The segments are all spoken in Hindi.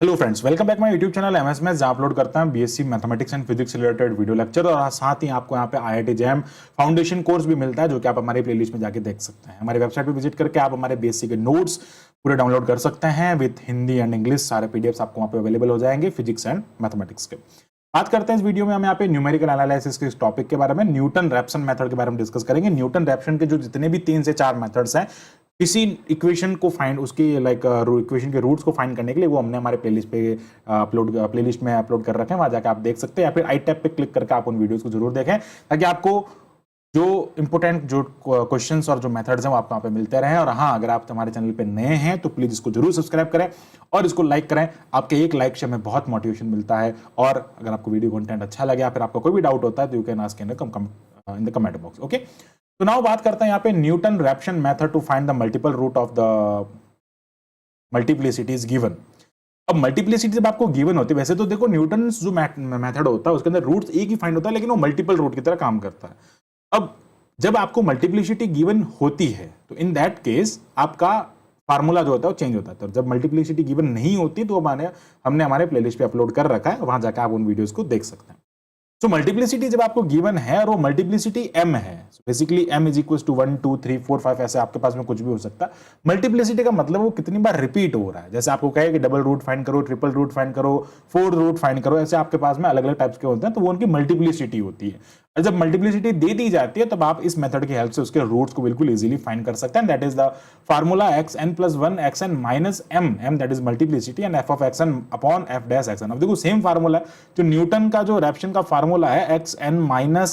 Hello friends, welcome back my YouTube channel MS maths, जहां अपलोड करता हूं BSc mathematics and physics related video lecture और साथ ही आपको यहां पे आईआईटी जैम फाउंडेशन कोर्स भी मिलता है, जो कि आप हमारे प्लेलिस्ट में जाके देख सकते हैं। हमारे वेबसाइट पे विजिट करके आप हमारे बीएससी के नोट्स पूरे डाउनलोड कर सकते हैं विद हिंदी एंड इंग्लिश। सारे पीडीएफ्स आपको वहां पे अवेलेबल हो जाएंगे फिजिक्स एंड मैथमेटिक्स के। बात करते हैं इस वीडियो में हम यहाँ पे न्यूमेरिकल एनालिसिस के इस टॉपिक के बारे में, न्यूटन रैप्सन मेथड के बारे में डिस्कस करेंगे। न्यूटन रैप्सन के जो जितने भी 3 से 4 मेथड्स हैं किसी इक्वेशन को फाइंड, उसकी इक्वेशन के रूट्स को फाइंड करने के लिए, वो हमने हमारे प्लेलिस्ट पे प्लेलिस्ट में अपलोड कर रखे हैं, वहां जाकर आप देख सकते हैं, या फिर आई टैब पे क्लिक करके आप उन वीडियोस को जरूर देखें, ताकि आपको जो इंपॉर्टेंट जो क्वेश्चंस और जो मेथड्स हैं वो आपको वहां पे मिलते रहें। और हाँ, अगर आप हमारे चैनल पे नए हैं तो प्लीज इसको जरूर सब्सक्राइब करें और इसको लाइक करें। आपके एक लाइक से हमें बहुत मोटिवेशन मिलता है। और अगर आपको वीडियो कंटेंट अच्छा लगे या फिर आपका कोई भी डाउट होता है तो you can ask in the comment box. Okay, तो नाउ बात करते हैं यहाँ पे Newton Raphson method to find the multiple root of the multiplicity is given. अब मल्टीप्लिसिटी जब आपको गिवन होती है, वैसे तो देखो न्यूटन जो मेथड होता है उसके अंदर रूट्स एक ही फाइंड होता है, लेकिन वो मल्टीपल रूट की तरह काम करता है। अब जब आपको मल्टीप्लिसिटी गिवन होती है तो इन दैट केस आपका फार्मूला जो होता है वो चेंज होता है। तो जब मल्टीप्लिसिटी गिवन नहीं होती तो हमने हमारे प्लेलिस्ट पे अपलोड कर रखा है, वहां जाकर आप उन वीडियोस को देख सकते हैं। तो मल्टीप्लिसिटी जब आपको गिवन है और वो मल्टीप्लिसिटी m है, basically m is equal to 1 2 3 4 5, ऐसे आपके पास में कुछ भी हो सकता है। मल्टीप्लिसिटी का मतलब वो कितनी बार रिपीट हो रहा है। जैसे आपको कहे कि डबल रूट फाइंड करो, ट्रिपल रूट फाइंड करो, फोर्थ रूट फाइंड करो, ऐसे आपके पास में अलग अलग टाइप्स के होते हैं, तो वो उनकी मल्टीप्लिसिटी होती है। और जब मल्टीप्लिसिटी दे दी जाती है तब आप इस मेथड की हेल्प से उसके रूट्स को बिल्कुल इजीली फाइंड कर सकते हैं। That is the formula xn + 1 xn - m that is multiplicity and f of xn upon f dash xn। अब देखो सेम फार्मूला है जो न्यूटन का जो रैप्सन का फार्मूला है, xn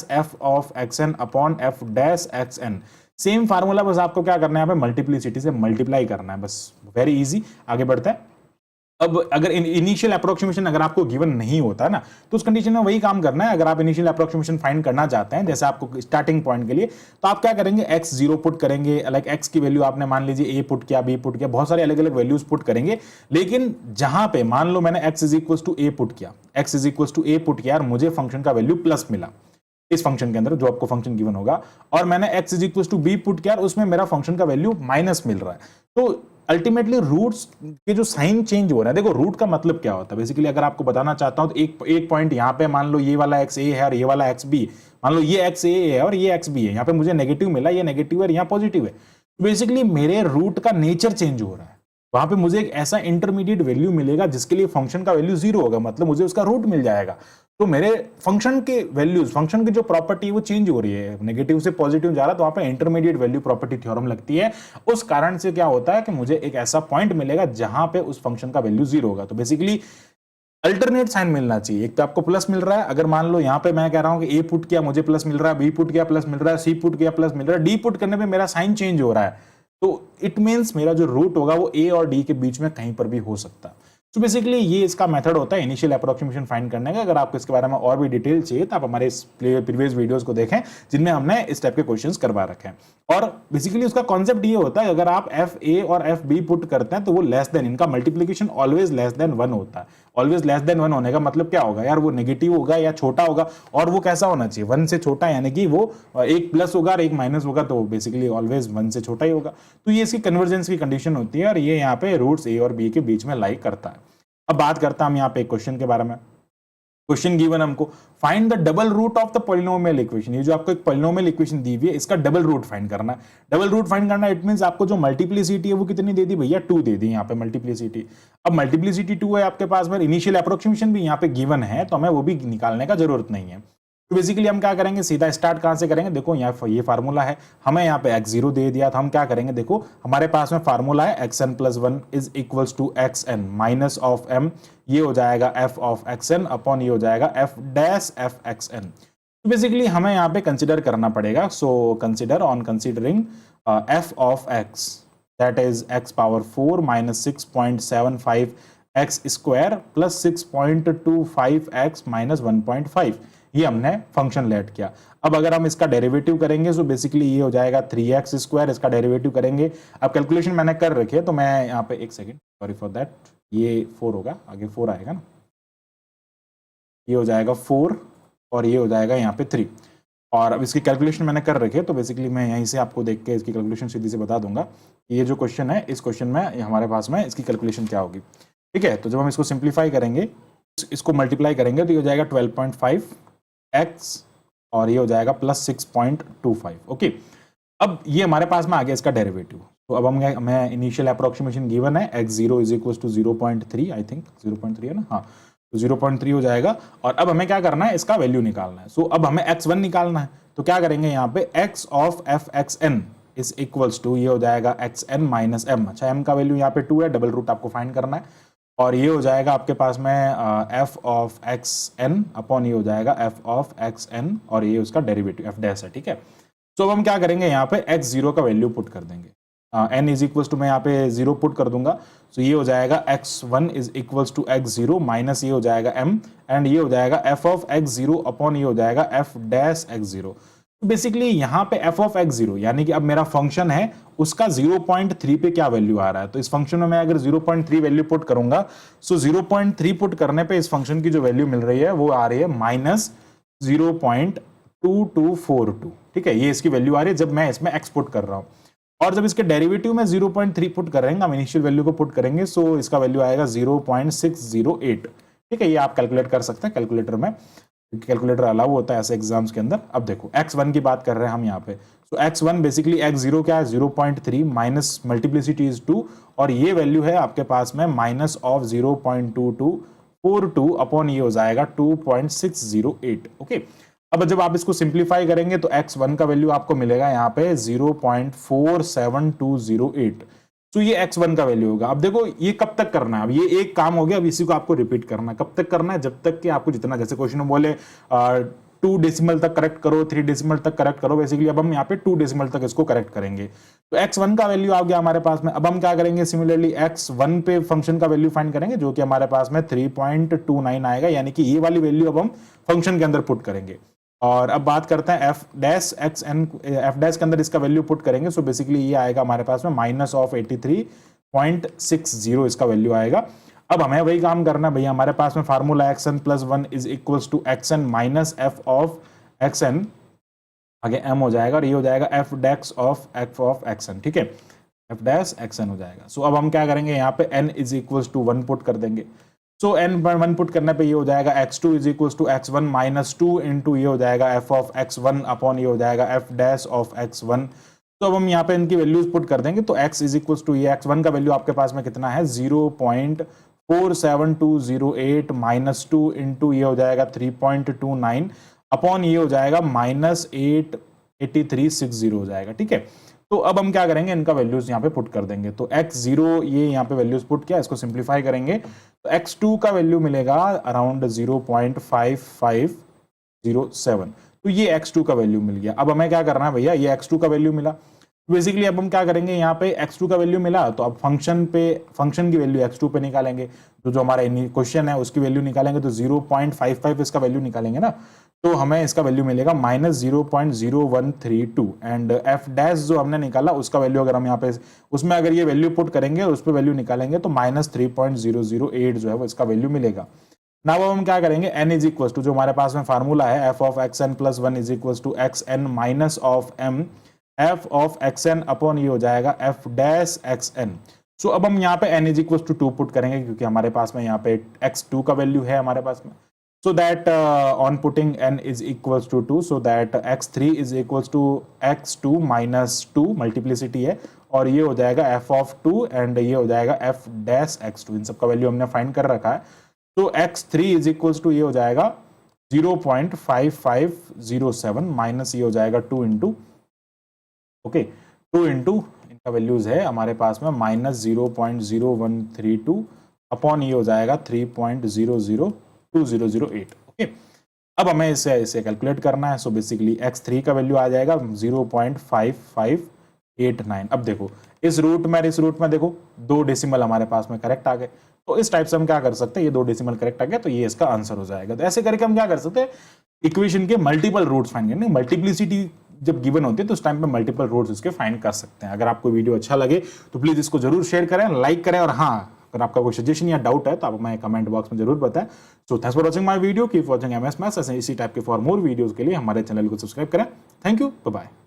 - f of xn upon f dash xn। Same formula, बस आपको क्या करना है, यहाँ पे मल्टीप्लिसिटी से मल्टीप्लाई करना है, बस वेरी इजी। आगे बढ़ते हैं। अब अगर इनिशियल अप्रोक्सीमेशन अगर आपको गिवन नहीं होता है ना, तो उस कंडीशन में वही काम करना है। अगर आप इनिशियल अप्रोक्सीमेशन फाइंड करना चाहते हैं, जैसे आपको स्टार्टिंग पॉइंट के लिए, तो आप क्या करेंगे, x0 पुट करेंगे। लाइक x की वैल्यू आपने मान लीजिए a पुट किया, b पुट किया, बहुत सारे अलग अलग वैल्यूज पुट करेंगे। लेकिन जहां पे मान लो मैंने x = a पुट किया, x = a पुट किया और मुझे फंक्शन का वैल्यू प्लस मिला इस फंक्शन के अंदर, जो आपको फंक्शन गिवन होगा, और मैंने x = b पुट किया और उसमें मेरा फंक्शन का वैल्यू माइनस मिल रहा है, तो अल्टीमेटली रूट्स के जो साइन चेंज हो रहा है। देखो रूट का मतलब क्या होता है, बेसिकली अगर आपको बताना चाहता हूं तो एक पॉइंट यहां पे मान लो ये वाला x a है और ये वाला x b, मान लो ये x a है और ये x b है, यहां पे मुझे नेगेटिव मिला, ये नेगेटिव है और यहां पॉजिटिव है। बेसिकली मेरे रूट का नेचर चेंज हो रहा है, वहां पे मुझे एक ऐसा इंटरमीडिएट वैल्यू मिलेगा जिसके लिए फंक्शन का वैल्यू 0 होगा, मतलब मुझे उसका रूट मिल जाएगा। तो मेरे फंक्शन के वैल्यूज, फंक्शन की जो प्रॉपर्टी है वो चेंज हो रही है, नेगेटिव से पॉजिटिव जा रहा है, तो वहां पे इंटरमीडिएट वैल्यू प्रॉपर्टी थ्योरम लगती है। उस कारण से क्या होता है कि मुझे एक ऐसा पॉइंट मिलेगा जहां पे उस फंक्शन का वैल्यू 0 होगा। तो बेसिकली अल्टरनेट साइन मिलना चाहिए। एक तो आपको प्लस मिल रहा है, अगर मान लो यहां पे मैं कह रहा हूं कि ए पुट किया मुझे प्लस मिल रहा है, बी पुट किया प्लस मिल रहा है, सी पुट किया प्लस मिल रहा है, डी पुट करने पे मेरा साइन चेंज हो रहा है, तो इट मीन्स मेरा जो रूट होगा वो ए और डी के बीच में कहीं पर भी हो सकता है। तो बेसिकली ये इसका मेथड होता है इनिशियल अप्रोक्सीमेशन फाइंड करने का। अगर आपको इसके बारे में और भी डिटेल चाहिए तो आप हमारे प्रीवियस वीडियोस को देखें, जिनमें हमने इस टाइप के क्वेश्चंस करवा रखे हैं। और बेसिकली उसका कॉन्सेप्ट ये होता है, अगर आप एफ ए और एफ बी पुट करते हैं तो वो लेस देन, इनका मल्टीप्लीकेशन ऑलवेज लेस देन 1 होता है। ऑलवेज लेस देन 1 होने का मतलब क्या होगा यार, वो नेगेटिव होगा या छोटा होगा, और वो कैसा होना चाहिए, 1 से छोटा, यानी कि वो एक प्लस होगा और एक माइनस होगा, तो बेसिकली ऑलवेज 1 से छोटा ही होगा। तो ये इसकी कन्वर्जेंस की कंडीशन होती है और ये यहाँ पे रूट्स ए और बी के बीच में लाई करता है। अब बात करता हम यहाँ पे क्वेश्चन के बारे में। क्वेश्चन गिवन हमको, find the double root of the polynomial equation. ये जो आपको एक पॉलिनोमियल इक्वेशन दी हुई है, इसका डबल रूट फाइंड करना है। डबल रूट फाइंड करना इट मींस आपको जो मल्टीप्लिसिटी है वो कितनी दे दी भैया, 2 दे दी यहाँ पे मल्टीप्लिसिटी। अब मल्टीप्लिसिटी 2 है आपके पास में, इनिशियल अप्रोक्सीमेशन भी यहाँ पे गिवन है, तो हमें वो भी निकालने का जरूरत नहीं है। तो बेसिकली हम क्या करेंगे, सीधा स्टार्ट कहां से करेंगे, देखो यहाँ ये फार्मूला है, हमें यहाँ पे x0 दे दिया था, हम क्या करेंगे, देखो हमारे पास में फार्मूला है xn + 1 is equals to xn minus of m, ये हो जाएगा f ऑफ xn अपॉन ये हो जाएगा f डैश f xn। तो बेसिकली हमें यहाँ पे कंसिडर करना पड़ेगा, so consider on considering f of x that is x power 4 minus 6.75 x square plus 6.25 x minus 1.5, ये हमने फंक्शन लेट किया। अब अगर हम इसका डेरिवेटिव करेंगे तो बेसिकली ये हो जाएगा 3x स्क्वायर, इसका डेरिवेटिव करेंगे। अब कैलकुलेशन मैंने कर रखी है, तो मैं यहाँ पे एक सेकेंड, सॉरी फॉर दैट, ये 4 होगा, आगे 4 आएगा ना, ये हो जाएगा 4 और ये हो जाएगा यहाँ पे 3। और अब इसकी कैलकुलेशन मैंने कर रखी है, तो बेसिकली मैं यहीं से आपको देख के इसकी कैलकुलेशन सीधी से बता दूंगा। ये जो क्वेश्चन है, इस क्वेश्चन में हमारे पास में इसकी कैलकुलेशन क्या होगी। ठीक है, तो जब हम इसको सिंप्लीफाई करेंगे, इसको मल्टीप्लाई करेंगे तो ये हो जाएगा 12.5x और ये हो जाएगा प्लस 6.25। ओके, अब ये हमारे पास में आ गया इसका डेरिवेटिव। तो अब हमें इनिशियल अप्रोक्सीमेशन गिवन है x0 is equal to 0.3, I think 0.3 है ना, हाँ, तो 0.3 हो जाएगा। और अब हमें क्या करना है, इसका वैल्यू निकालना है। सो अब हमें x1 निकालना है, तो क्या करेंगे यहाँ पे x of f(x(n) is equals to, ये हो जाएगा xn माइनस m। अच्छा, m का वैल्यू यहाँ पे 2 है, डबल रूट आपको फाइंड करना है, और ये हो जाएगा आपके पास में f ऑफ xn अपॉन ये हो जाएगा f ऑफ xn, और ये उसका डेरिवेटिव f डैश है। ठीक है, तो अब हम क्या करेंगे, यहाँ पे x0 का वैल्यू पुट कर देंगे, n इज इक्वल्स टू, मैं यहाँ पे 0 पुट कर दूंगा, तो ये हो जाएगा x1 is equals to x0 minus ये हो जाएगा m, एंड ये हो जाएगा f ऑफ x0 अपॉन ये हो जाएगा f डैश x0। बेसिकली यहाँ पे f ऑफ x0 यानी कि अब मेरा फंक्शन है उसका 0.3 पे क्या वैल्यू आ रहा है, तो इस फंक्शन में मैं अगर 0.3 वैल्यू पुट करूंगा, सो 0.3 पुट करने पे इस फंक्शन की जो वैल्यू मिल रही है वो आ रही है माइनस 0.2242। ठीक है, ये इसकी वैल्यू आ रही है जब मैं इसमें x पुट कर रहा हूं, और जब इसके डेरिवेटिव में 0.3 पुट करेंगे, हम इनिशियल वैल्यू को पुट करेंगे, सो इसका वैल्यू आएगा 0.608। ठीक है, ये आप कैलकुलेट कर सकते हैं कैलकुलेटर में, कैलकुलेटर अलाउ होता है ऐसे एग्जाम्स के अंदर। अब देखो x1 की बात कर रहे हैं हम यहाँ पे, तो x1 बेसिकली x0 क्या है 0.3 माइनस मल्टीप्लिसिटी इज 2, और ये वैल्यू है आपके पास में माइनस ऑफ 0.2242 अपॉन ये हो जाएगा 2.608। ओके, अब जब आप इसको सिंप्लीफाई करेंगे तो x1 का वैल्यू आपको मिलेगा यहाँ पे 0.47208। तो ये x1 का वैल्यू होगा। अब देखो ये कब तक करना है, अब ये एक काम हो गया, अब इसी को आपको रिपीट करना है। कब तक करना है, जब तक कि आपको जितना, जैसे क्वेश्चन में बोले 2 डेसिमल तक करेक्ट करो, 3 डेसिमल तक करेक्ट करो, बेसिकली अब हम यहाँ पे 2 डेसिमल तक इसको करेक्ट करेंगे। तो x1 का वैल्यू आ गया हमारे पास में। अब हम क्या करेंगे, सिमिलरली x1 पे फंक्शन का वैल्यू फाइंड करेंगे, जो कि हमारे पास में 3.29 आएगा, यानी कि ये वाली वैल्यू अब हम फंक्शन के अंदर पुट करेंगे। और अब बात करते हैं f dash xn, f dash के अंदर इसका वैल्यू पुट करेंगे, सो बेसिकली ये आएगा हमारे पास में माइनस ऑफ 83.60 इसका वैल्यू आएगा। अब हमें वही काम करना है भैया, हमारे पास में formula xn plus 1 is equals to xn minus f of xn, आगे m हो जाएगा, और ये हो जाएगा f डैश ऑफ xn। ठीक है, f डैश xn हो जाएगा। सो अब हम क्या करेंगे, यहाँ पे n is equals to 1 put कर देंगे, सो n 1 पुट करने पे ये हो जाएगा x2 is equals to x1 minus 2 into ये हो जाएगा f ऑफ x1 अपॉन ये हो जाएगा f डैश ऑफ x1। तो अब हम यहाँ पे इनकी वैल्यूज पुट कर देंगे, तो x इज इक्वल्स टू, ये x1 का वैल्यू आपके पास में कितना है 0.47208 माइनस 2 इंटू ये हो जाएगा 3.29 अपॉन ये हो जाएगा माइनस 88360 हो जाएगा। ठीक है, तो अब हम क्या करेंगे, इनका वैल्यूज यहाँ पे पुट कर देंगे, तो x0 ये यहाँ पे वैल्यूज पुट किया, इसको सिंप्लीफाई करेंगे तो x2 का वैल्यू मिलेगा अराउंड 0.5507। तो ये x2 का वैल्यू मिल गया। अब हमें क्या करना है भैया, ये x2 का वैल्यू मिला, बेसिकली अब हम क्या करेंगे, यहाँ पे x2 का वैल्यू मिला, तो अब फंक्शन की वैल्यू x2 पे निकालेंगे, तो जो हमारा क्वेश्चन है उसकी वैल्यू निकालेंगे, तो 0.55 इसका वैल्यू निकालेंगे ना, तो हमें इसका वैल्यू मिलेगा माइनस 0.0132, एंड f डैश जो हमने निकाला उसका वैल्यू अगर हम यहाँ पे उसमें अगर ये वैल्यू पुट करेंगे, उस पर वैल्यू निकालेंगे, तो माइनस 3.008 जो है वो इसका वैल्यू मिलेगा। ना वो हम क्या करेंगे, n इज इक्वल टू, जो हमारे पास में फार्मूला है f of xn plus 1 is equal to xn minus of m f of xn upon ये हो जाएगा f डैश xn। सो अब हम यहाँ पे n is equal to 2 put करेंगे, क्योंकि हमारे पास में यहाँ पे x2 का वैल्यू है हमारे पास में, so that on putting n is equals to 2, so that x3 is equals to x2 minus 2 multiplicity है, और ये हो जाएगा f of 2 एंड ये हो जाएगा f डैश x2, इन सब का वैल्यू हमने फाइंड कर रखा है। तो x3 is equals to ये हो जाएगा 0.5507 माइनस ये हो जाएगा 2 इंटू, ओके 2 इंटू इनका वैल्यूज है हमारे पास में माइनस 0.0132 अपॉन ये हो जाएगा 3.002008। ओके, अब हमें इसे कैलकुलेट करना है, सो बेसिकली x3 का वैल्यू आ जाएगा 0.5589। अब देखो इस रूट में देखो 2 डेसिमल हमारे पास में करेक्ट आ गए, तो इस टाइप से हम क्या कर सकते हैं, ये 2 डेसिमल करेक्ट आ गया तो ये इसका आंसर हो जाएगा। तो ऐसे करके हम क्या कर सकते हैं, इक्वेशन के मल्टीपल रूट्स फाइंड करने, मल्टीप्लिसिटी जब गिवन होती है तो उस टाइम पे मल्टीपल रूट्स इसके फाइंड कर सकते हैं। अगर आपको वीडियो अच्छा लगे तो प्लीज इसको जरूर शेयर करें, लाइक करें, और हाँ अगर आपका कोई सजेशन या डाउट है तो आप हमें कमेंट बॉक्स में जरूर बताएं। So thanks for watching my video, keep watching MS maths. ऐसे इसी टाइप के फॉर मोर वीडियोस के लिए हमारे चैनल को सब्सक्राइब करें। Thank you, bye bye.